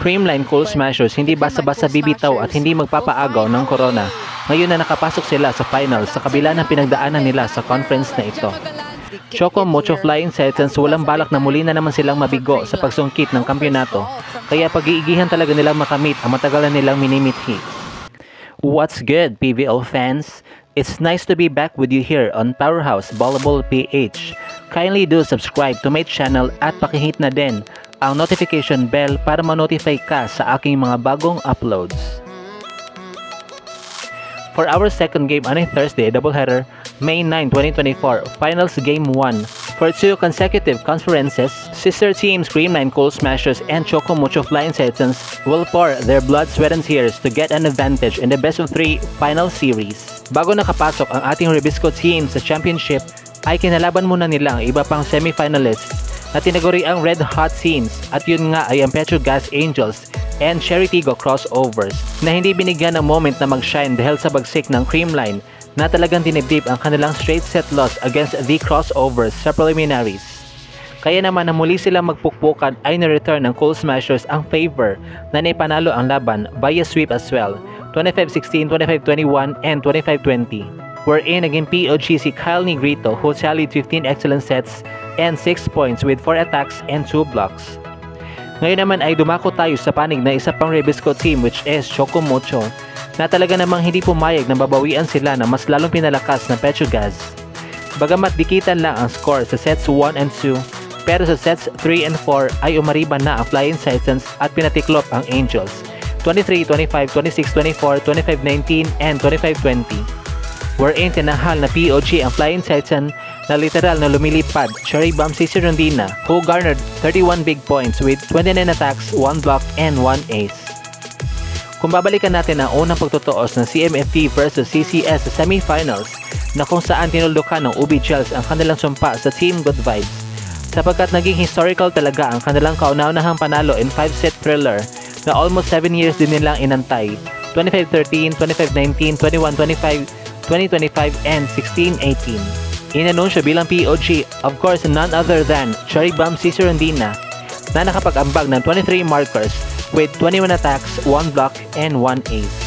Creamline Cool Smashers hindi basta-basta bibitaw at hindi magpapaagaw ng corona. Ngayon na nakapasok sila sa finals sa kabila ng pinagdaanan nila sa conference na ito. Choco Mocho Flying Titans walang balak na muli na naman silang mabigo sa pagsungkit ng kampyonato, kaya pag-iigihan talaga nilang makamit ang matagal na nilang minimithi. What's good, PVL fans? It's nice to be back with you here on Powerhouse Volleyball PH. Kindly do subscribe to my channel at pakihit na din ang notification bell para ma-notify ka sa aking mga bagong uploads. For our second game on a Thursday doubleheader, May 9, 2024, Finals Game 1. For 2 consecutive conferences, sister teams Creamline Cool Smashers and Choco Mocho Flying Titans will pour their blood, sweat, and tears to get an advantage in the best-of-3 final series. Bago nakapasok ang ating Ribisco team sa championship, ay kinalaban muna nila ang iba pang semi-finalists na tinaguri ang Red Hot teams, at yun nga ay ang Petrogas Angels and Cherry Tigo Crossovers na hindi binigyan ng moment na mag-shine dahil sa bagsik ng Creamline na talagang dinibdib ang kanilang straight set loss against the Crossovers sa preliminaries. Kaya naman na muli silang magpukpukan ay na-return ng Cool Smashers ang favor na naipanalo ang laban via sweep as well, 25-16, 25-21, and 25-20. Wherein naging POG si Kyle Negrito who tallied 15 excellent sets and 6 points with 4 attacks and 2 blocks. Ngayon naman ay dumako tayo sa panig na isa pang Ribisco team which is Choco Mocho na talaga namang hindi pumayag na babawian sila na mas lalong pinalakas na Petrogas. Bagamat dikitan lang ang score sa sets 1 and 2, pero sa sets 3 and 4 ay umariban na ang Flying Titans at pinatiklop ang Angels 23-25, 26-24, 25-19, and 25-20. Wherein tinahal na POG ang Flying Titan na literal na lumilipad Cherry Bomb si Rondina who garnered 31 big points with 29 attacks, 1 block, and 1 ace. Kung babalikan natin ang unang pagtutuos ng CMFT versus CCS sa semifinals na kung saan tinuldukan ng UB Gels ang kanilang sumpa sa Team Good Vibes, sapagkat naging historical talaga ang kanilang kauna-unahang panalo in 5-set thriller na almost 7 years din nilang inantay, 25-13, 25-19, 21-25, 2025, and 16-18. Inanunsyo bilang POG, of course none other than Cherry Bomb si Rondina na nakapag-ambag ng 23 markers with 21 attacks, 1 block, and 1 ace.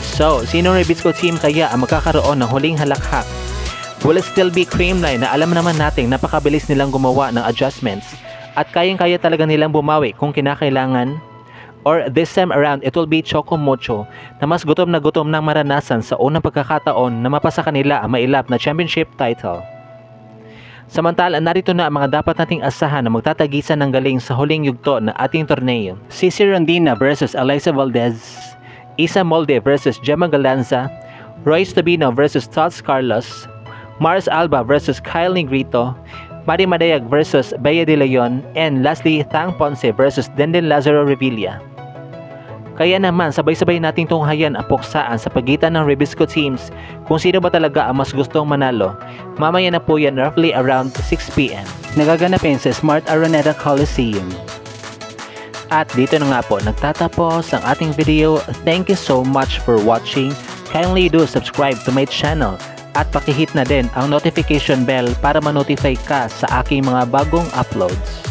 So, sinong Ribisco team kaya ang magkakaroon ng huling halakhak? Will it still be Creamline na alam naman nating napakabilis nilang gumawa ng adjustments at kayang-kaya talaga nilang bumawi kung kinakailangan? Or this time around, it will be Choco Mocho na mas gutom na gutom ng maranasan sa unang pagkakataon na mapasa kanila ang mailap na championship title. Samantala, narito na ang mga dapat nating asahan na magtatagisan ng galing sa huling yugto na ating torneo. Cici Rondina versus Alyssa Valdez, Isa Molde versus Gemma Galanza, Royce Tobino versus Tots Carlos, Mars Alba versus Kyle Negrito, Mari Madayag versus Bea de Leon, and lastly, Thang Ponce versus Denden Lazaro Revilla. Kaya naman, sabay-sabay nating tunghayan ang puksaan sa pagitan ng Ribisco teams kung sino ba talaga ang mas gustong manalo. Mamaya na po yan roughly around 6 PM. Nagaganapin sa Smart Araneta Coliseum. At dito na nga po nagtatapos ang ating video. Thank you so much for watching. Kindly do subscribe to my channel at pakihit na din ang notification bell para ma-notify ka sa aking mga bagong uploads.